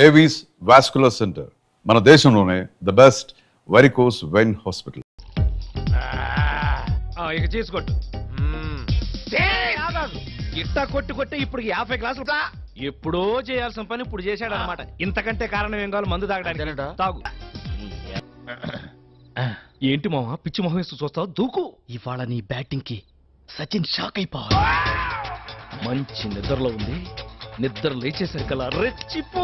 Avis vascular centre, మన దేశంలోనే the best varicose vein hospital. ఇక చేసుకోట్టు ఇట్టా కొట్టి ఇప్పుడు 50 గ్లాసులు ఎప్పుడో చేయాల్సిన పని ఇప్పుడు చేశాడు అనమాట. ఇంతకంటే కారణం ఏం కావాలి? మందు తాగడానికి. తాగు. ఏంటి మామ పిచ్చి మొహం వేస్తూ చూస్తావు? దూకు. ఇవాళ నీ బ్యాటింగ్ కి సచిన్ షాక్ అయిపోవాలి. మంచి నిద్రలో ఉంది. నిద్ర లేచేసరికల్లా రెచ్చిపో.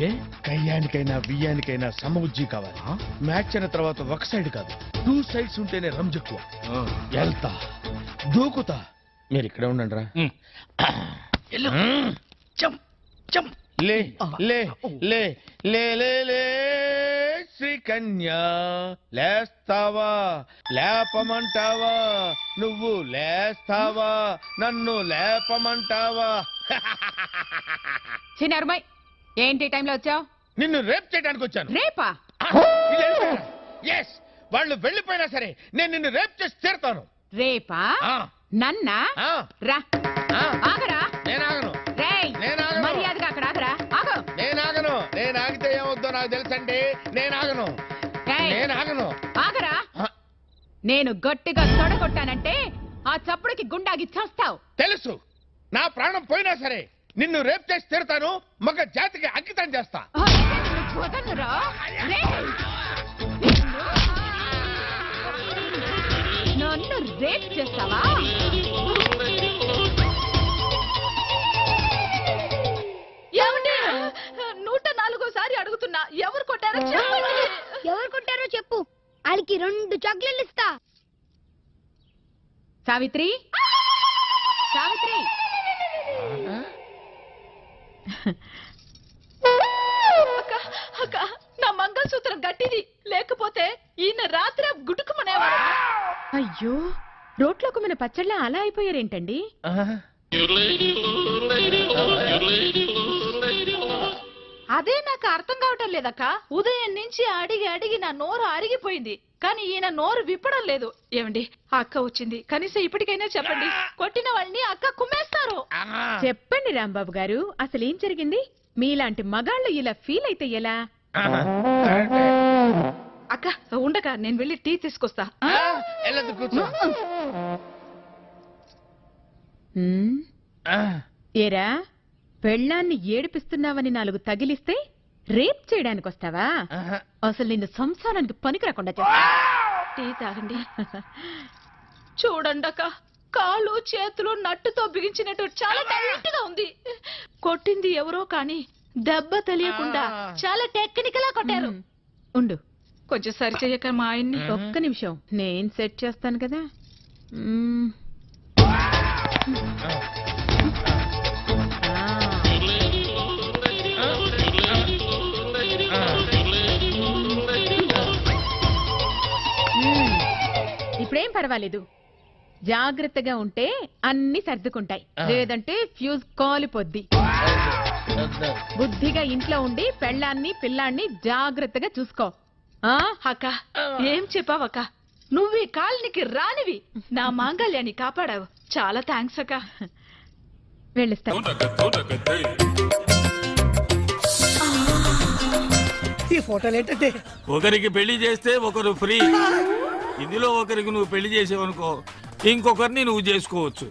ఏ కయ్యానికైనా బియ్యానికైనా సమబుజ్జి కావాలి. మ్యాచ్ అయిన తర్వాత ఒక సైడ్ కాదు, 2 సైడ్స్ ఉంటేనే రంజెక్కువ. వెళ్తా, దూకుతా. మీరు ఇక్కడే ఉండండి రా. లే లే లే లే లే లే శ్రీకన్యా, లేస్తావా లేపమంటావా? నువ్వు లేస్తావా నన్ను లేపమంటావా? చిన్నరుమై, ఏంటి టైంలో వచ్చావు? నిన్ను రేప్ చేయడానికి వచ్చాను. రేపా? ఎస్, వాళ్ళు వెళ్ళిపోయినా సరే నేను నిన్ను రేప్ చేసి తీరుతాను. రేపా? నన్నా? రా. ఆగరా. నేను ఆగను. మర్యాదగా అక్కడ ఆగరా. ఆగు. నేను ఆగితే ఏమవుద్దో నాకు తెలుసండి. నేను ఆగను. ఆగరా. నేను గట్టిగా తొడగొట్టానంటే ఆ చప్పుడుకి గుండాగి చేస్తావు. తెలుసు. నా ప్రాణం పోయినా సరే నిన్ను రేప్ చేసి తీరుతాను. మగ జాతికి అంకితం చేస్తా. నన్ను రేప్ చేస్తావా? ఏమండి, 104సారి అడుగుతున్నా, ఎవరు కొట్టారో చెప్పండి. ఎవరు కొట్టారో చెప్పు, వాళ్ళకి 2 చాక్లెట్లు ఇస్తా. సావిత్రి, సావిత్రి. అక్క, నా మంగళసూత్రం గట్టిది, లేకపోతే ఈయన రాత్రి గుటుకుమనేవాడు. అయ్యో, రోట్లోకి మన పచ్చళ్ళ అలా అయిపోయారేంటండి? అదే నాకు అర్థం కావటం లేదక్క. ఉదయం నుంచి అడిగి నా నోరు అరిగిపోయింది, కానీ ఈయన నోరు విప్పడం లేదు. ఏమండి, అక్క వచ్చింది, కనీసం ఇప్పటికైనా చెప్పండి. కొట్టిన వాళ్ళని అక్క కుమ్మేస్తారు. చెప్పండి రాంబాబు గారు, అసలు ఏం జరిగింది? మీలాంటి మగాళ్ళు ఇలా ఫీల్ అయితే ఎలా? అక్క ఉండక, నేను వెళ్ళి టీ తీసుకొస్తా. ఏరా, పెళ్ళాన్ని ఏడిపిస్తున్నావని 4 తగిలిస్తే రేప్ చేయడానికి వస్తావా? అసలు నిన్ను సంసారానికి పనికి రాకుండా చేస్తా. టీ తాగండి. చూడండక్క, కాళ్ళు చేతులు నట్టుతో బిగించినట్టు చాలా టైట్ గా ఉంది. కొట్టింది ఎవరో కానీ దెబ్బ తెలియకుండా చాలా టెక్నికల్ గా కొట్టారు. ఉండు, కొంచెం సరి చేయక మా ఆయన్ని. ఒక్క నిమిషం, నేను సెట్ చేస్తాను కదా. ఇప్పుడేం పర్వాలేదు, జాగ్రత్తగా ఉంటే అన్ని సర్దుకుంటాయి. లేదంటే ఫ్యూజ్ కాలిపోద్ది. బుద్ధిగా ఇంట్లో ఉండి పెళ్ళాన్ని పిల్లాన్ని జాగ్రత్తగా చూసుకో. అక్క, ఏం చెప్పావక్క? నువ్వు ఈ కాలనికి రానివి నా మాంగళ్యాన్ని కాపాడావు. చాలా థ్యాంక్స్ అక్క. వెళ్ళిస్తా. ఈ ఫోటోలు ఏంటంటే, ఒకరికి పెళ్లి చేస్తే ఒకరు ఫ్రీ. ఇందులో ఒకరికి నువ్వు పెళ్లి చేసేవనుకో, ఇంకొకరిని నువ్వు చేసుకోవచ్చు.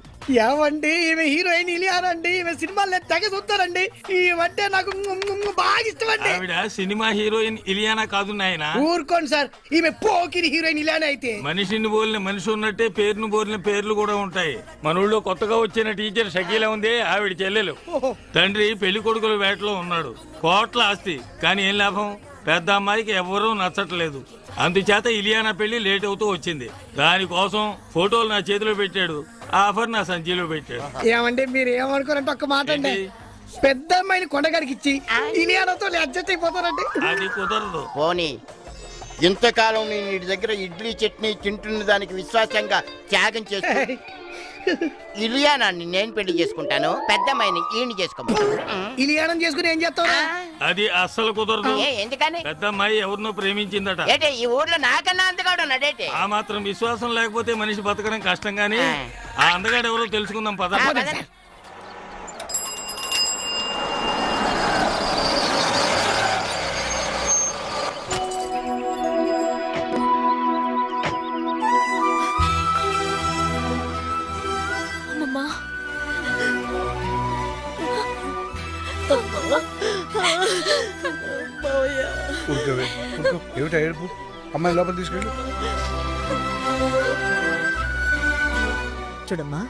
ఏమండి, ఈమె హీరోయిన్ ఇలియానా అండి. ఈమె సినిమాలు తెగ చూస్తారండి. ఈమంటే నాకు బాగా ఇష్టం అండి. ఆవిడ సినిమా హీరోయిన్ ఇలియానా కాదు నాయన. ఊరుకోండి సార్, ఈమె పోకిరి హీరోయిన్ ఇలియానా అయితే. మనిషిని బోలిన మనిషి ఉన్నట్టే పేరును బోలిన పేర్లు కూడా ఉంటాయి. మన ఊళ్ళో కొత్తగా వచ్చిన టీచర్ షకీలా ఉంది, ఆవిడ చెల్లెలు. తండ్రి పెళ్లి కొడుకుల వేటలో ఉన్నాడు. కోట్ల ఆస్తి, కానీ ఏం లాభం? పెద్ద అమ్మాయికి ఎవరూ నచ్చట్లేదు. అందుచేత ఇలియానా పెళ్లి లేట్ అవుతూ వచ్చింది. దానికోసం ఫోటోలు నా చేతిలో పెట్టాడు, ఆఫర్ నా సంచిలో పెట్టాడు. ఏమండి, మీరు ఏమనుకోరంటే ఒక్క మాట అండి, పెద్ద అమ్మాయిని కొండగారికి ఇచ్చి ఇలియానాతో అడ్జస్ట్ అయిపోతారండి. అది కుదరదు. పోనీ, ఇంతకాలం నేను ఇంటి దగ్గర ఇడ్లీ చట్నీ తింటున్న దానికి విశ్వాసంగా త్యాగం చేస్తూ ఇలియానాన్ని నేను పెళ్లి చేసుకుంటాను, పెద్దమ్మాయిని ఈయన చేసుకోమను. ఇలియానం చేసుకుని ఏం చేస్తావు? అది అస్సలు కుదరదు. ఎందుకని? పెద్ద అమ్మాయి ఎవరినో ప్రేమించిందట. ఈ ఊర్లో నాకన్నా అందగాడు ఉన్నాడేటే. ఆ మాత్రం విశ్వాసం లేకపోతే మనిషి బతకడం కష్టం. గానీ ఆ అందగాడు ఎవరో తెలుసుకుందాం పద. ఊరుకోవే, ఊరుకో. ఏమిటా ఏడుపు? అమ్మాయి లోపల తీసుకెళ్ళు. చూడమ్మా,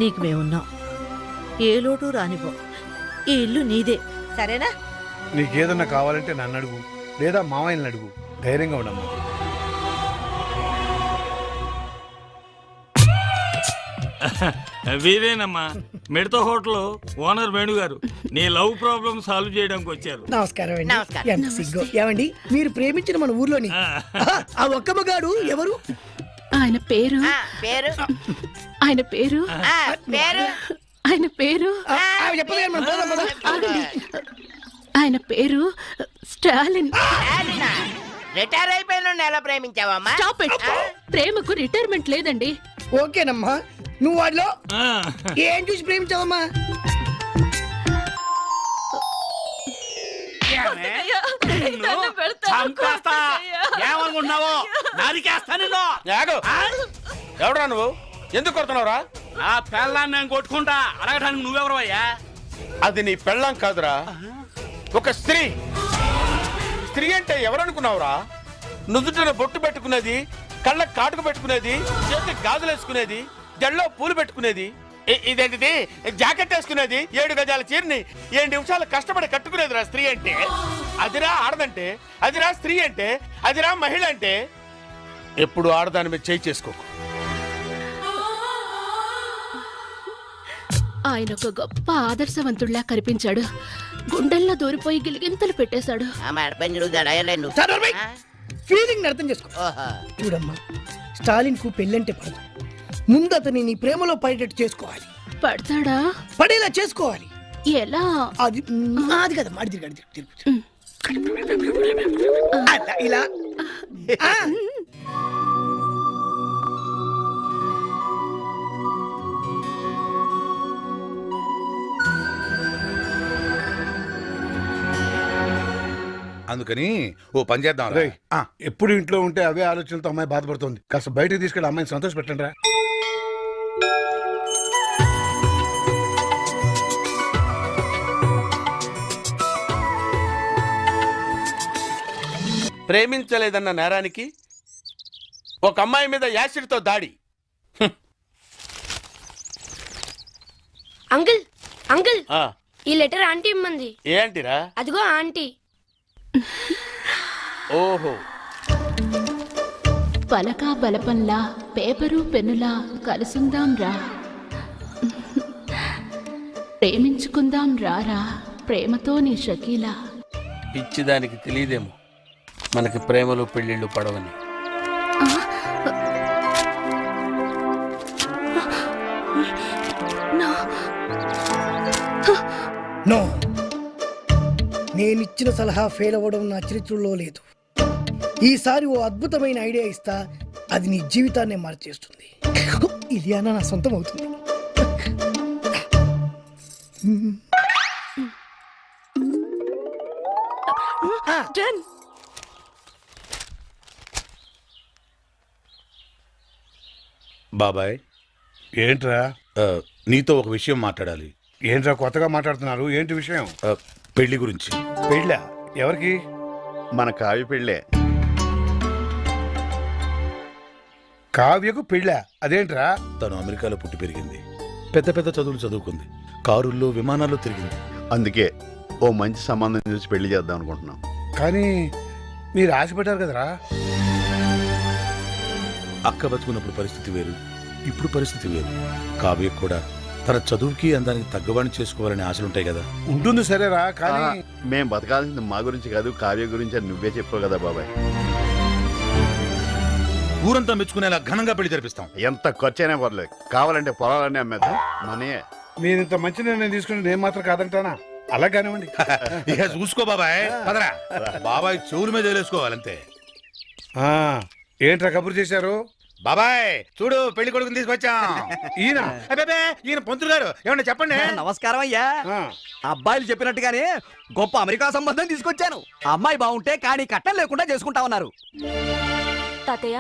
నీకు మేమున్నాం. ఏ లోటు రానివ్వం. ఈ ఇల్లు నీదే, సరేనా? నీకేదన్నా కావాలంటే నన్ను అడుగు, లేదా మామయ్యని అడుగు. ధైర్యంగా ఉండమ్మా. వీరేనమ్మా, మిడత హోటల్ ఓనర్ వేణు గారు. నీ లవ్ ప్రాబ్లం సాల్వ్ చేయడానికి వచ్చారు. నమస్కారం అండి. నమస్కారం. ఎంత సిగ్గు. ఏమండి మీరు ప్రేమించిన మన ఊర్లోని ఆ ఒక్క మగాడు ఎవరు? ఆయన పేరు ఆ, పేరు ఆయన పేరు ఆ, పేరు ఆయన పేరు ఆమె చెప్పలేదు కానీ మనం పోదాం, పోదాం. ఆగండి. ఆయన పేరు స్టాలిన్. స్టాలినా? రిటైర్ అయిపోయిన ఎలా ప్రేమించావమ్మా? Stop it. ప్రేమకు రిటైర్మెంట్ లేదండి. ఓకేనమ్మా, నువ్వు వాడిలో ఆ, ఏం చూసి ప్రేమించావమ్మా? ఏమనుకుంటున్నావు? నరికేస్తా నిన్ను. ఎవడా నువ్వు? ఎందుకు కొడుతున్నావురా? ఆ పెళ్ళాన్ని నేను కొట్టుకుంటా. అడగటానికి నువ్వెవరు అయ్యా? అది నీ పెళ్ళాం కాదురా, ఒక స్త్రీ. స్త్రీ అంటే ఎవరనుకున్నావురా? నుదుటిన బొట్టు పెట్టుకునేది, కళ్ళ కాటుకు పెట్టుకునేది, చేతి గాజులు వేసుకునేది, జల్లో పూలు పెట్టుకునేది, ఇదేంటిది జాకెట్ వేసుకునేది, 7 గజాల చీరని 7 నిమిషాలు కష్టపడి కట్టుకునేదిరా స్త్రీ అంటే. అదిరా ఆడదంటే, అదిరా స్త్రీ అంటే, అదిరా మహిళ అంటే. ఎప్పుడు ఆడదాని మీద చేయి చేసుకోకు. ఆయన ఒక గొప్ప ఆదర్శవంతుడిలా కనిపించాడు. గుండెల్లో దూరిపోయి గిలిగింతలు పెట్టేశాడు. ఫీలింగ్ అర్థం చేసుకో. చూడమ్మా, స్టాలిన్ కు పెళ్ళంటే పడదు. ముందు అతని నీ ప్రేమలో పడేటట్టు చేసుకోవాలి. పడతాడా? పడేలా చేసుకోవాలి. ఎలా? అది అది కదా మాడి తిరిగి తిరుగు. అలా ఇలా ఆ. అందుకని ఓ పని చేద్దాం. రేయ్, ఎప్పుడు ఇంట్లో ఉంటే అవే ఆలోచనలతో అమ్మాయి బాధపడుతుంది. కాస్త బయటకు తీసుకెళ్ళి అమ్మాయిని సంతోష పెట్టండి రా. ప్రేమించలేదన్న నేరానికి ఒక అమ్మాయి మీద యాసిడ్తో దాడి. అంకుల్ అంకుల్ ఆ, ఈ లెటర్ ఆంటీ ఇమ్మంది. ఏ ఆంటీరా? అదిగో ఆంటీ. ఓహో, పలక బలపంలా పేపరు పెన్నులా కలుసుందాం రా, ప్రేమించుకుందాం రారా, ప్రేమతో నీ షకీలా. పిచ్చిదానికి తెలియదేమో మనకి ప్రేమలు పెళ్ళిళ్ళు పడవని. నో, నేనిచ్చిన సలహా ఫెయిల్ అవ్వడం నా చరిత్రలో లేదు. ఈసారి ఓ అద్భుతమైన ఐడియా ఇస్తా, అది నీ జీవితాన్నే మార్చేస్తుంది. ఇలియానా నా సొంతం అవుతుంది. బాబాయ్, ఏంట్రా? నీతో ఒక విషయం మాట్లాడాలి. ఏంట్రా కొత్తగా మాట్లాడుతున్నారు? ఏంటి విషయం? పెళ్లి గురించి. పెళ్ళా? ఎవరికి? మన కావి పెళ్ళే. కావ్యకు పెళ్ళా? అదేంట్రా? తను అమెరికాలో పుట్టి పెరిగింది, పెద్ద పెద్ద చదువులు చదువుకుంది, కారుల్లో విమానాల్లో తిరిగింది. అందుకే ఓ మంచి సంబంధం చూసి పెళ్లి చేద్దాం అనుకుంటున్నాం. కానీ మీరు ఆశపడ్డారు కదరా. అక్క బతుకున్నప్పుడు పరిస్థితి వేరు, ఇప్పుడు పరిస్థితి వేరు. కావ్యకు కూడా తన చదువుకి అందానికి తగ్గవాణి చేసుకోవాలనే ఆశలుంటాయి కదా. ఉంటుంది సరేరా, కానీ మేం బతకాల్సింది మా గురించి కాదు, కావ్య గురించి అని నువ్వే చెప్పావు కదా బాబాయ్. ఊరంతా మెచ్చుకునేలా ఘనంగా పెళ్లి జరిపిస్తాం. ఎంత ఖర్చైనా పర్లేదు, కావాలంటే పొలాలన్నీ అమ్మేద్దాం. మనయే. మీరు ఇంత మంచి నిర్ణయం తీసుకుని నేను మాత్రం కాదంటానా? అలా కానివ్వండి. ఇక చూసుకో బాబాయ్, పదరా. బాబాయ్ చెవుల మీద వేలేసుకోవాలంతే. ఏంట్రా కబురు చేశారు? బాబాయ్ చూడు, పెళ్లి కొడుకుని తీసుకొచ్చాం. ఈయన ఈయన పంతులు గారు, ఏమన్నా చెప్పండి. నమస్కారం అయ్యా. అబ్బాయిలు చెప్పినట్టుగానే గొప్ప అమెరికా సంబంధం తీసుకొచ్చాను. అమ్మాయి బాగుంటే కానీ కట్నం లేకుండా చేసుకుంటా ఉన్నారు. తాతయ్య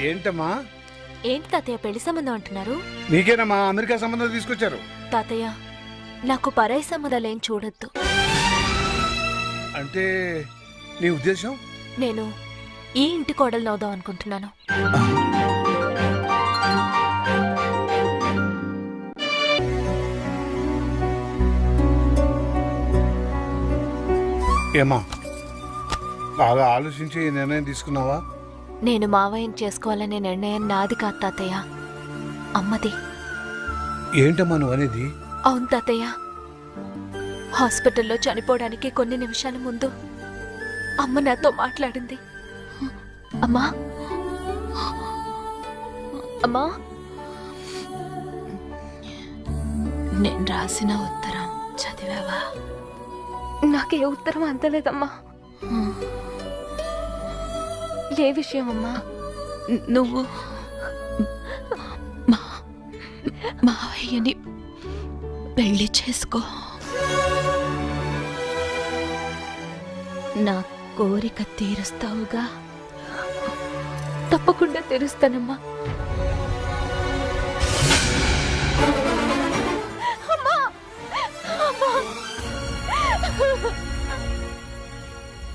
ఏంటమ్మా? ఏంటి తాతయ్య పెళ్లి సంబంధం అంటున్నారు? నీకేనమ్మా అమెరికా సంబంధం తీసుకొచ్చారు. తాతయ్య నాకు పరాయి సంబంధాలేం చూడొద్దు. అంటే నీ ఉద్దేశం? నేను ఈ ఇంటి కోడలు అవుదాం అనుకుంటున్నాను. ఏమా బాగా ఆలోచించి ఈ నిర్ణయం తీసుకున్నావా? నేను మావయ్యని చేసుకోవాలనే నిర్ణయం నాది కాదు తాతయ్య, అమ్మది. ఏంటమ్మా నువ్వు అనేది? అవును తాతయ్య, హాస్పిటల్లో చనిపోవడానికి కొన్ని నిమిషాల ముందు అమ్మ నాతో మాట్లాడింది. అమ్మా అమ్మా, నేను రాసిన ఉత్తరం చదివావా? నాకే ఉత్తరం అందలేదమ్మా. ఏ విషయం అమ్మా? నువ్వు మావయ్యని పెళ్లి చేసుకో. నా కోరిక తీరుస్తావుగా? తప్పకుండా తీరుస్తానమ్మా.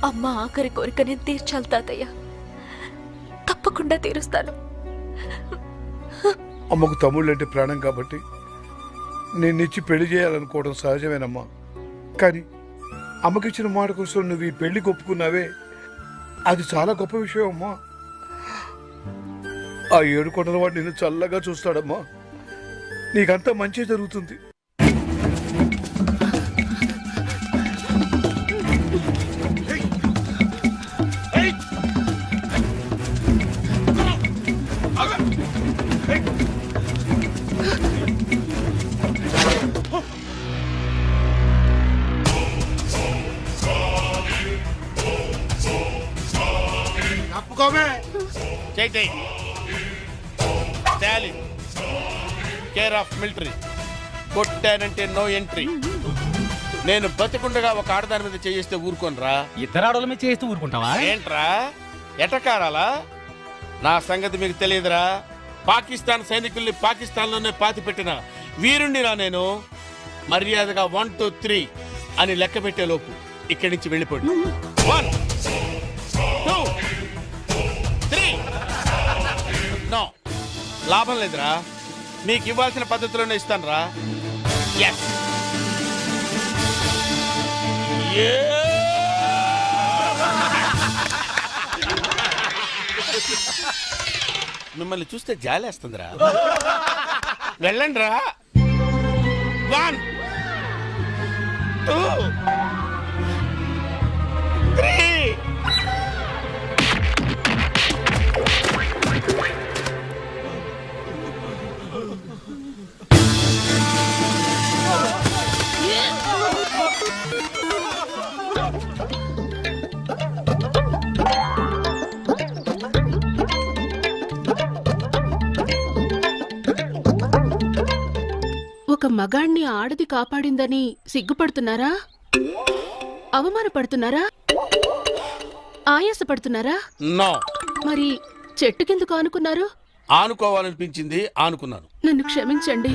అమ్మ ఆఖరి కోరిక నేను తీర్చాలి తాతయ్య, తప్పకుండా తీరుస్తాను. అమ్మకు తమ్ముళ్ళంటే ప్రాణం కాబట్టి నేనిచ్చి పెళ్లి చేయాలనుకోవడం సహజమేనమ్మా. కానీ అమ్మకిచ్చిన మాట కోసం నువ్వు ఈ పెళ్లికి ఒప్పుకున్నావే, అది చాలా గొప్ప విషయం అమ్మా. ఆ 7 కొండల వాడు నిన్ను చల్లగా చూస్తాడమ్మా. నీకంతా మంచి జరుగుతుంది. Care of military. కొట్టానంటే నో ఎంట్రీ. నేను బతికుండగా ఒక ఆడదాని మీద చేయిస్తే ఊరుకోనరా? ఇద్దరు ఆడోళ్ళ మీద చేస్తూ ఊరుకుంటావా? ఏంట్రా ఎటకారాలా? నా సంగతి మీకు తెలియదురా. పాకిస్తాన్ సైనికుల్ని పాకిస్తాన్లోనే పాతి పెట్టిన వీరుణ్ణిరా నేను. మర్యాదగా 1 2 3 అని లెక్క పెట్టే లోపు ఇక్కడి నుంచి వెళ్ళిపోండి. 1 2 3. నో, లాభం లేదురా. మీకు ఇవ్వాల్సిన పద్ధతిలోనే ఇస్తాను రా. ఎస్. మిమ్మల్ని చూస్తే జాలేస్తుందిరా. వెళ్ళండి రా. 1 2 3. ఒక మగాణ్ణి ఆడది కాపాడిందని సిగ్గుపడుతున్నారా? అవమానపడుతున్నారా? ఆయాసపడుతున్నారా? నో. మరి చెట్టు కిందకు ఆనుకున్నారు? ఆనుకోవాలనిపించింది, ఆనుకున్నాను. నన్ను క్షమించండి.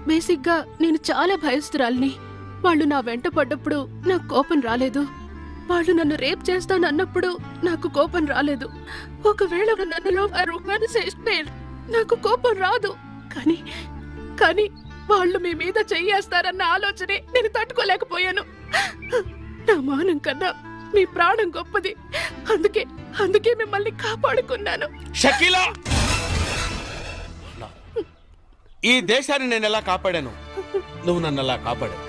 బేసిక్గా నేను చాలా భయస్తురాల్ని. వాళ్ళు నా వెంట పడ్డప్పుడు నాకు కోపం రాలేదు. వాళ్ళు నన్ను రేప్ చేస్తానన్నప్పుడు నాకు కోపం రాలేదు. ఒకవేళ నన్నులో నాకు కోపం రాదు. కానీ వాళ్ళు మీ మీద చెయ్యేస్తారన్న ఆలోచనే నేను తట్టుకోలేకపోయాను. నా మానం కన్నా మీ ప్రాణం గొప్పది. అందుకే మిమ్మల్ని కాపాడుకున్నాను. షకీలా, ఈ దేశాన్ని నేను ఎలా కాపాడాను, నువ్వు నన్ను ఎలా కాపాడావు.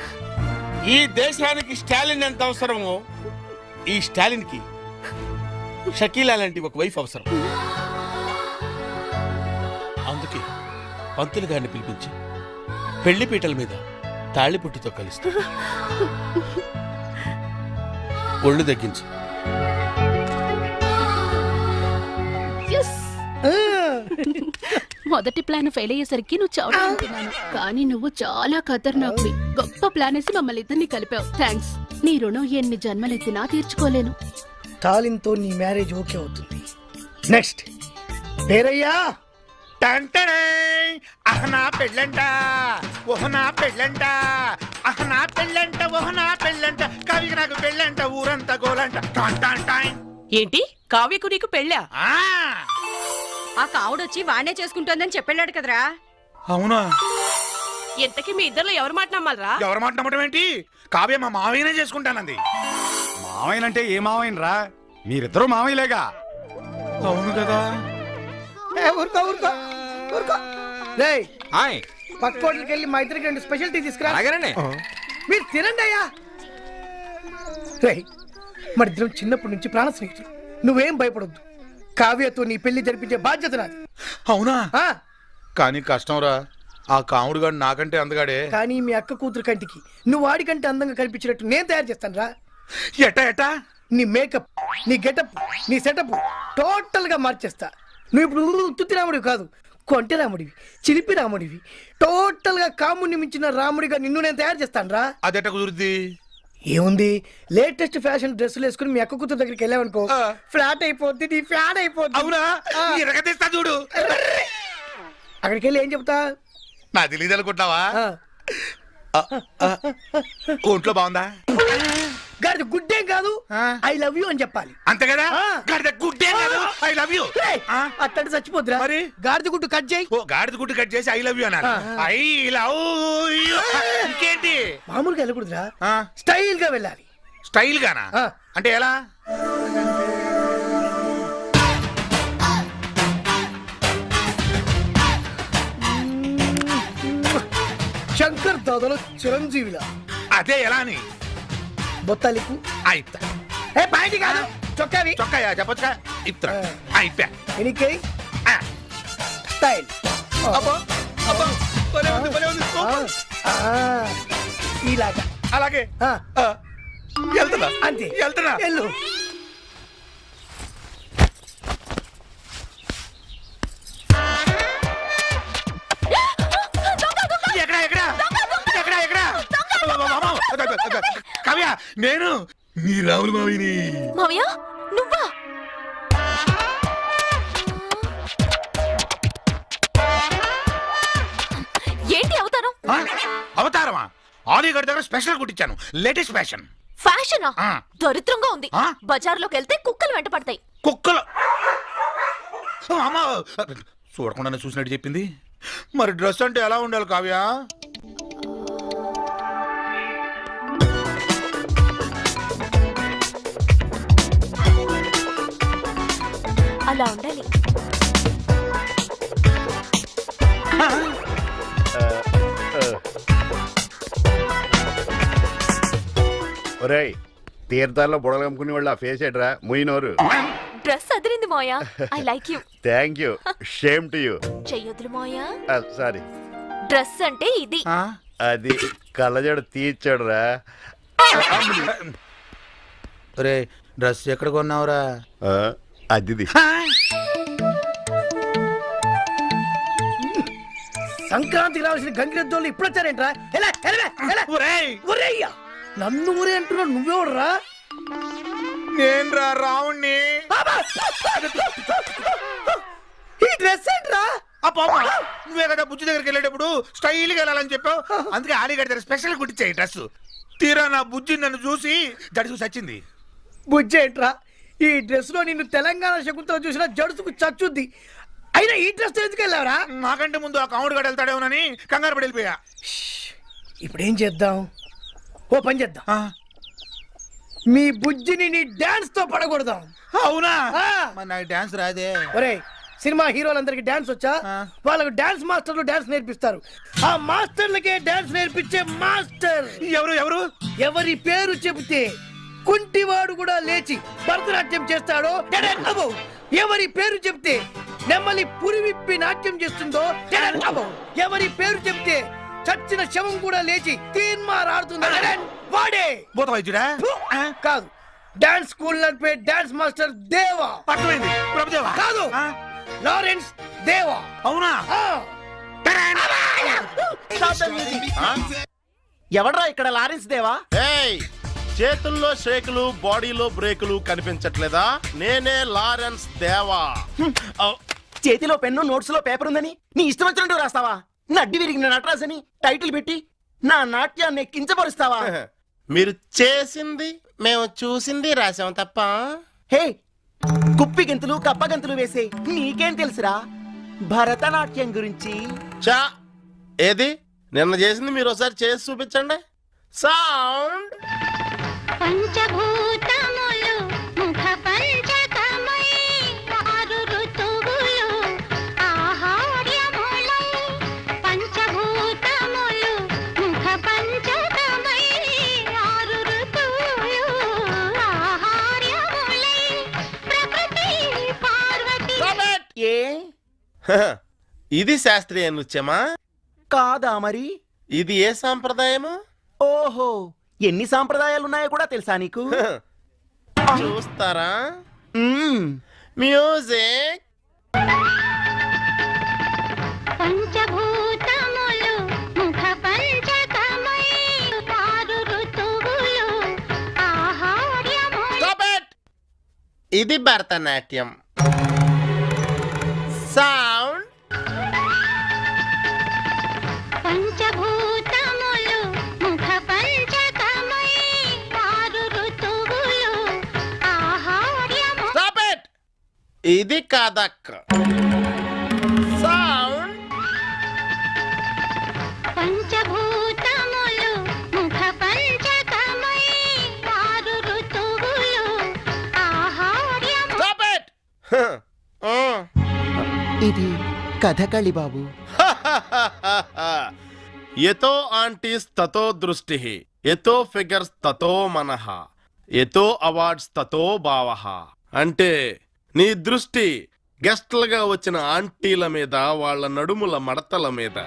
ఈ దేశానికి స్టాలిన్ ఎంత అవసరమో, ఈ స్టాలిన్ కి షకీలా లాంటి ఒక వైఫ్ అవసరం. అందుకే పంతులు గారిని పిలిపించి పెళ్లిపీటల మీద తాళిపుట్టుతో కలుస్తా. ఒళ్ళు తగ్గించు. మొదటి ప్లాన్ ఫెయిల్ అయ్యేసరికి నువ్వు చావుతున్నాను, కానీ నువ్వు చాలా ఖతర్నాకువి. గొప్ప ప్లాన్ వేసి మమ్మల్ని ఇద్దరిని కలిపావు. థ్యాంక్స్. నీ రుణం ఎన్ని జన్మలెత్తినా తీర్చుకోలేను. తాలింతో నీ మ్యారేజ్ ఓకే అవుతుంది. నెక్స్ట్ పేరయ్యా. నా పెళ్ళంట, ఓహ్ నా పెళ్ళంట, నా పెళ్ళంట ఓహ్ నా పెళ్ళంట కవికి నాకు పెళ్ళంట ఊరంతా గోలంట టాన్ టాన్ టాన్. ఏంటి కావ్యకు నీకు పెళ్ళా? ఆ, ఆ కావుడొచ్చి వాణ్ణే చేసుకుంటోందని చెప్పాడు కదరా. అవునా? ఇంతకీ మీ ఇద్దరు ఎవరు మాట నమ్మాలరా? ఎవరు మాట నమ్మటం ఏంటి? కావ్య మా మావయ్యనే చేసుకుంటానంది. మావయ్యనంటే ఏ మావయ్యనరా? మీరిద్దరూ మావయ్యలేగా. అవును కదా. ఊరుకో ఊరుకో ఊరుకో. రేయ్ పక్క హోటల్కి వెళ్ళి మా ఇద్దరికి 2 స్పెషల్ టీ తీసుకురా. మీరు తినండి అయ్యా. రేయ్ మరి ఇద్దరం చిన్నప్పటి నుంచి ప్రాణ స్నేహితులు. నువ్వేం భయపడొద్దు. కావ్యతో నీ పెళ్లి జరిపించే బాధ్యత నాది. అవునా? ఆ, కానీ కష్టం రా. ఆ కాముడు గాడు నాకంటే అందగాడే. కానీ మీ అక్క కూతురు కంటికి నువ్వు వాడికంటే అందంగా కనిపించినట్టు నేను తయారు చేస్తాను రా. ఎట్టా ఎట్టా? నీ మేకప్, నీ గెటప్, నీ సెటప్ టోటల్ గా మార్చేస్తా. నువ్వు ఇప్పుడు తుత్తి రాముడివి కాదు, కొంటె రాముడివి, చిలిపి రాముడివి. టోటల్ గా కాముడిని మించిన రాముడిగా నిన్ను నేను తయారు చేస్తాను రా. అదెట్ట కుదురుద్ది? ఏముంది, లేటెస్ట్ ఫ్యాషన్ డ్రెస్సులు వేసుకుని మీ అక్క కూతురు దగ్గరికి వెళ్ళావనుకో, ఫ్లాట్ అయిపోద్ది, నీ ఫ్యాన్ అయిపోద్ది. అవునా? ఎరగదీస్తా చూడు. అక్కడికి వెళ్ళి ఏం చెప్తా? నా తెలియదు అనుకుంటున్నావా? ఆ, ఒంట్లో బాగుందా? గాడిద గుడ్డేం కాదు, ఐ లవ్ యూ అని చెప్పాలి. అంతే కదా? గాడిద గుడ్డే కాదు, ఐ లవ్ యూ. అట్టంటే చచ్చిపోద్దురా. మరి గాడిద గుడ్డు కట్ చేయి. ఓ గాడిద గుడ్డు కట్ చేసి ఐ లవ్ యూ అన్నారు. I love you. ఇంకేంటి? మామూలుగా వెళ్ళకూడదురా, ఆ, స్టైల్ గా వెళ్ళాలి. స్టైల్ గానా? ఆ. అంటే ఎలా? శంకర్ దాదాలో చిరంజీవిలా. అదే ఎలా అని? బొత్తాలికు అయితా. ఏ పాయింట్ కాదు, చొక్కావి. చొక్కాయా చెప్పొచ్చుగా? ఇప్తా. అయిపోయా. ఎనికై స్టైల్. అబ్బో అబ్బో, భలే ఉంది, భలే ఉంది. ఇలాగా అలాగే. ఆ, ఆ, వెళ్తున్నా అంతే, వెళ్తున్నా. వెళ్ళు. ఎక్కడ ఎక్కడ ఎక్కడ ఎక్కడ? కవ్య, నేను నీ రాములు మావిని. మావయ్య నువ్వా? ఏంటి అవతారం? అవతారమా? ఆలీగఢ్ దగ్గర స్పెషల్ కుట్టించాను, లేటెస్ట్ ఫ్యాషన్. ఫ్యాషనా? ఆ. దరిద్రంగా ఉంది. ఆ? బజార్లోకి వెళ్తే కుక్కలు వెంట పడతాయి. కుక్కలు? అమ్మా, చూడకుండానే చూసినట్టు చెప్పింది. మరి డ్రెస్ అంటే ఎలా ఉండాలి కావ్య? అలా ఉండాలి. ఒరేయ్, తీర్థాల్లో బుడలు అమ్ముకునే వాళ్ళు ఆ ఫేస్ ఏట్రా ముయినోరు. డ్రెస్ అదిరింది మోయా. I like you. Thank you. Shame to you. చెయ్యొద్దులు మోయా. సారీ. డ్రెస్ అంటే ఇది. అది కళ్ళజోడు తీర్చాడురా. రే, డ్రెస్ ఎక్కడ కొన్నావురా? అది సంక్రాంతికి రావాల్సిన గంగిరెద్దోళ్ళు ఇప్పుడు వచ్చారేంట్రా? నన్ను ఊరే అంటున్నా, నువ్వెవడరా? నేను రా రావుణ్ణి. ఈ డ్రెస్ ఏంట్రా? నువ్వే కదా బుజ్జి దగ్గరికి వెళ్ళేటప్పుడు స్టైల్ గా వెళ్ళాలని చెప్పావు. అందుకే ఆలీగఢ్ దగ్గర స్పెషల్ కుట్టించాయి డ్రెస్. తీరా నా బుజ్జి నన్ను చూసి జడుసు చచ్చింది. బుజ్జి ఏంట్రా? ఈ డ్రెస్ లో నిన్ను తెలంగాణ శకుంతల చూసినా జడుసుకు చచ్చుద్ది. అయినా ఈ డ్రెస్ ఎందుకు వెళ్ళావరా? నాకంటే ముందు ఆ కాముడు గడ వెళ్తాడేమోనని కంగారు పడి వెళ్ళిపోయా. ఇప్పుడు ఏం చేద్దాం? ఓ పని చేద్దాం, మీ బుజ్జిని నీ డాన్స్ తో పడగొడదాం. అవునా? మరి నాకు డాన్స్ రాదే. ఒరేయ్, సినిమా హీరోలందరికి డాన్స్ వచ్చా? వాళ్ళకు డాన్స్ మాస్టర్లు డాన్స్ నేర్పిస్తారు. ఆ మాస్టర్లకే డాన్స్ నేర్పించే మాస్టర్ ఎవరు? ఎవరు? ఎవరి పేరు చెబితే కుంటివాడు కూడా లేచి భరతనాట్యం చేస్తాడో, ఎవరి పేరు చెప్తే నెమ్మలి పురి విప్పి నాట్యం చేస్తుందో, ఎవరి పేరు చెప్తే చచ్చిన శవం కూడా లేచి తీన్మార్ ఆడుతుందో వాడే భూత వైద్యుడా? కాదు, డాన్స్ స్కూల్ నడిపే డాన్స్ మాస్టర్ దేవా. అర్థమైంది. ప్రభుదేవా కాదు, లారెన్స్ దేవా. అవునా? ఎవడ్రా ఇక్కడ లారెన్స్ దేవా? చేతుల్లో షేకులు, బాడీలో బ్రేకులు కనిపించట్లేదా? నేనే లారెన్స్ దేవా. చేతిలో పెన్ను, నోట్స్ లో పేపర్ ఉందని నీ ఇష్టం వచ్చినట్టు రాస్తావా? నడ్డి విరిగిన నటరాజ్ అని టైటిల్ పెట్టి నా నాట్యాన్ని కించపరుస్తావా? మీరు చేసింది మేము చూసింది రాసాం తప్ప. హే, కుప్పి గెంతులు కప్ప గెంతులు వేసే నీకేం తెలుసురా భరతనాట్యం గురించి? చా ఏది నిన్న చేసింది మీరు ఒకసారి చేసి చూపించండి. సౌండ్. పంచభూతములు ముఖ పంచకమై ఆరు ఋతువులు ఆహార్యములై పంచభూతములు ముఖ పంచకమై ఆరు ఋతువులు ఆహార్యములై ప్రకృతి పార్వతి. ఏ ఇది శాస్త్రీయ నృత్యమా? కాదా మరి? ఇది ఏ సాంప్రదాయము? ఓహో, ఎన్ని సాంప్రదాయాలున్నాయో కూడా తెలుసా నీకు? చూస్తారా? మ్యూజిక్. పంచభూతములు ముఖ పంచకమై ఆరు ఋతువులు ఆహార్యములై. Stop it! ఇది భరతనాట్యం. సౌండ్. పంచభూతములు ముఖ పంచకమై ఆరు ఋతువులు ఆహార్యములై. Stop it! ఇది కథక్. సౌండ్. పంచభూతములు ముఖ పంచకమై ఆరు ఋతువులు ఆహార్యములై. Stop it! ఇది కథకళి బాబు. ఎతో ఆంటీస్ తతో దృష్టి, ఎతో ఫిగర్స్ తతో మనః, ఎతో అవార్డ్స్ తతో భావః. అంటే నీ దృష్టి గెస్ట్లుగా వచ్చిన ఆంటీల మీద, వాళ్ళ నడుముల మడతల మీద,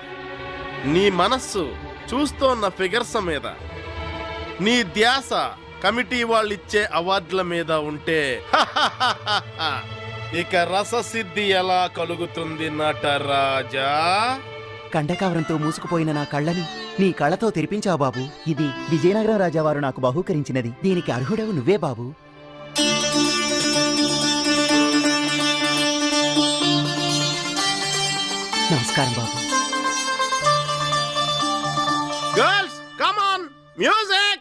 నీ మనస్సు చూస్తోన్న ఫిగర్స్ మీద, నీ ధ్యాస కమిటీ వాళ్ళిచ్చే అవార్డుల మీద ఉంటే ఇక రససిద్ధి ఎలా కలుగుతుంది నటరాజా? కండకావరంతో మూసుకుపోయిన నా కళ్ళని నీ కళ్ళతో తెరిపించావు బాబు. ఇది విజయనగరం రాజావారు నాకు బహూకరించినది. దీనికి అర్హుడవు నువ్వే బాబు. నమస్కారం బాబు. Girls come on, music.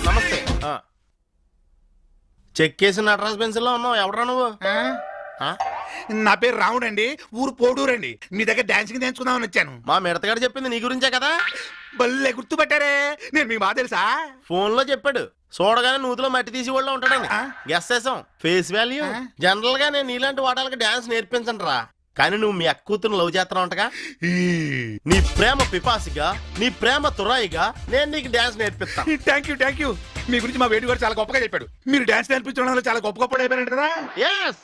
నమస్తే. చెక్ చేసి నటరాజ్ పెన్సిల్ లో ఉన్నావు. ఎవడరా నువ్వు? నా పేరు రాముడు అండి, ఊరు పోడూరండి. మీ దగ్గర డాన్సింగ్ నేర్చుకుందామని వచ్చాను. మా మిడతగాడు చెప్పింది నీ గురించే కదా. బల్లే గుర్తుపట్టారే, నేను మీకు బాగా తెలుసా? ఫోన్ లో చెప్పాడు, చూడగానే నూతిలో మట్టి తీసి వాళ్ళు ఉంటాడని. గెస్ చేసాం. Face value. జనరల్ గా నేను నీలాంటి వాటాలకి డాన్స్ నేర్పించండి రా, కానీ నువ్వు మీ అక్క కూతురు లవ్ చేస్తున్నావు అంటగా. నీ ప్రేమ పిపాసిగా, నీ ప్రేమ తురాయిగా నేను నీకు డాన్స్ నేర్పిస్తాను. Thank you. మీ గురించి మా వేడి గారు చాలా గొప్పగా చెప్పాడు. మీరు డాన్స్ నేర్పించడంలో చాలా గొప్ప అయిపోయారంట కదా. Yes.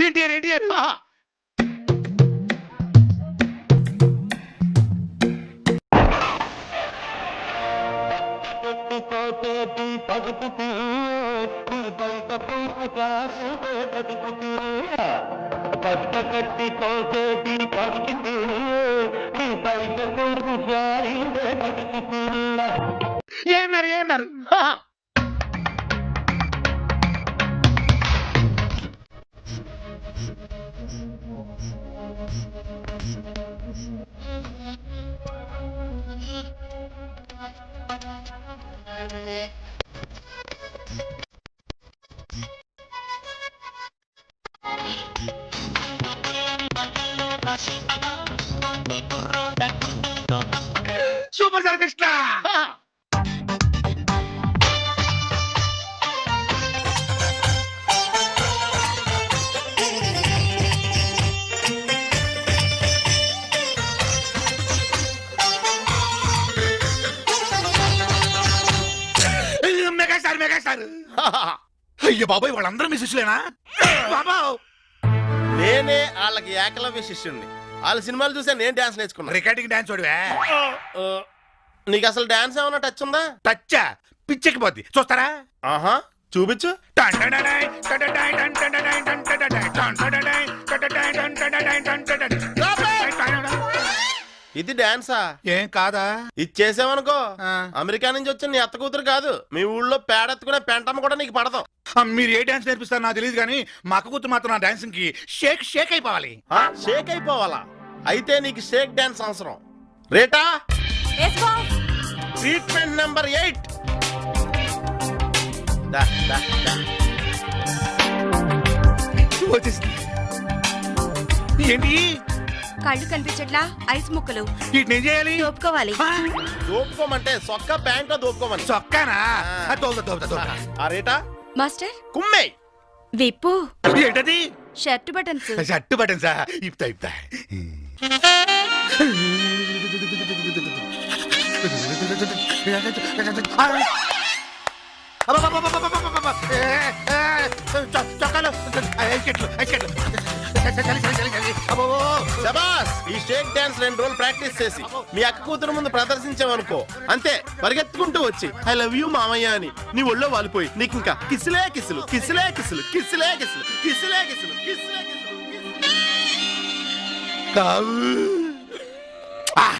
ఎన్టీఆర్. ఏమన్నారు? Super sir Krishna. మెగాస్టార్. అయ్యో బాబాయ్, వాళ్ళందరూ మీ శిష్యులేనా? బాబా, నేనే వాళ్ళకి ఏకలవ్య శిష్యుణ్ణి. వాళ్ళ సినిమాలు చూసా నేను డాన్స్ నేర్చుకున్నా. రికార్డింగ్ డాన్స్ చూడవే. నీకు అసలు డాన్స్ ఏమైనా టచ్ ఉందా? టచ్చా పిచ్చెక్కిపోద్ది చూస్తారా? ఆహా చూపించు. ఇది డాన్సా? ఏం కాదా? ఇచ్చేసావనుకో ఆ. అమెరికా నుంచి వచ్చిన నీ అత్త కూతురు కాదు, మీ ఊళ్ళో పేడెత్తుకునే పెంటమ్మ కూడా నీకు పడతావు. మీరు ఏ డాన్స్ నేర్పిస్తారో నాకు తెలియదు కానీ మా అక్క కూతురు మాత్రం నా డాన్సింగ్ కి షేక్ షేక్ అయిపోవాలి. షేక్ అయిపోవాలా? అయితే నీకు షేక్ డాన్స్ అవసరం. రేటా ట్రీట్మెంట్ నెంబర్ 8. వచ్చేసింది. ఏంటి కళ్ళు కనిపించట్లా ఐస్ ముక్కలు వీటిని ఏం చేయాలి? దోపుకోవాలి. దోపుకోమంటే సొక్క ప్యాంట్ దోపుకోమని. చొక్కానా? దోపుతా. ఆ రేటా మాస్టర్ కుమ్మే. విప్పు ఏంటది? Shirt buttons. షర్ట్ బటన్సా? ఇప్తా. చొక్కాలు శబాస్. ఈ షేక్ డాన్స్ 2 రోజులు ప్రాక్టీస్ చేసి మీ అక్క కూతురు ముందు ప్రదర్శించావనుకో, అంతే పరిగెత్తుకుంటూ వచ్చి ఐ లవ్ యూ మామయ్య అని నీ ఒళ్ళో వాలిపోయి నీకు ఇంకా కిసిలే కిసులు కిసిలే కిసులు కిసిలే కిసులు కిసిలే కిసులు కిసిలే కిసులు కావు